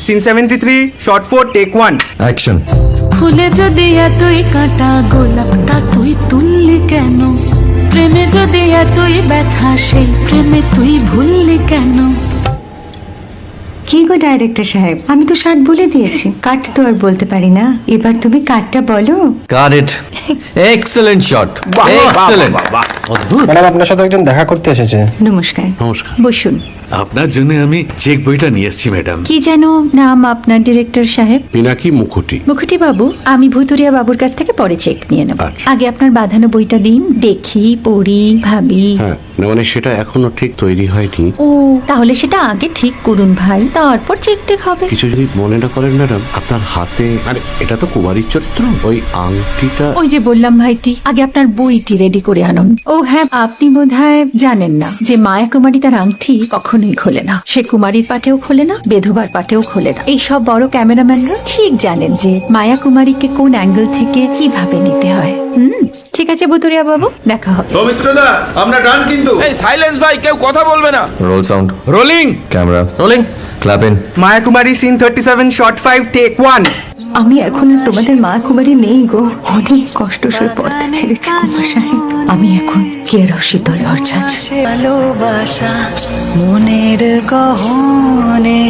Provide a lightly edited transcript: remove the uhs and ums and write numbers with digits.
Scene 73 short 4 take 1 action. ফুলে যদি এতই কাঁটা গোলাপটা তুই তুললি কেন? প্রেমে যদি এতই ব্যথা সেই প্রেমে তুই ভুললি কেন? কি গো ডাইরেক্টর সাহেব, আমি তো 60 বলে দিয়েছি, কাট তো আর বলতে পারি না, এবার তুমি কাটটা বলো। Got it. Excellent shot, excellent. অদ্ভুত। ম্যাডাম, আপনার সাথে একজন দেখা করতে এসেছে। নমস্কার। নমস্কার। বসুন। আপনার জন্য আমি চেক বইটা নিয়ে এসেছি ম্যাডাম। কি যেন নাম আপনার ডিরেক্টর সাহেব? পিনাকি মুখোটি। মুখুটি বাবু, আমি ভুতুরিয়া বাবুর কাছ থেকে পরে চেক নিয়ে নেব। আচ্ছা। আগে আপনার বাঁধানো বইটা দিন, দেখি, পড়ি, ভাবি। হ্যাঁ, না মানে সেটা এখনো ঠিক তৈরি হয়নি। ও, তাহলে সেটা আগে ঠিক করুন ভাই, তারপর চেক টেক হবে। কিছু যদি মনে না করেন ম্যাডাম, আপনার হাতে, আরে এটা তো কুমারীর চরিত্র, ওই আংটিটা। ওই যে বললাম ভাইটি, আগে আপনার বইটি রেডি করে আনুন। ও হ্যাঁ, আপনি বোধহয় জানেন না যে মায়া কুমারী তার আংটি কখনোই খোলে না। সে কুমারীর পাটেও খোলে না, বেধবার পাটেও খোলে না। এই সব বড় ক্যামেরাম্যানরা ঠিক জানেন যে মায়া কুমারীকে কোন অ্যাঙ্গেল থেকে কিভাবে নিতে হয়। ঠিক আছে বুতুরিয়া বাবু, দেখা হবে। সৌমিত্রদা, আমরা ডান কিন্তু। এই সাইলেন্স ভাই, কেউ কথা বলবে না। Roll sound, rolling. Camera rolling, clap in. Maya Kumari scene 37 shot 5 take 1। আমি এখন আর তোমাদের মা কুমারী নেই গো, অনেক কষ্ট সয়ে পর্দা ছেড়েছি কুমার সাহেব। আমি এখন কেরো শীতল ভরছাছ। ভালোবাসা মনের গহনে।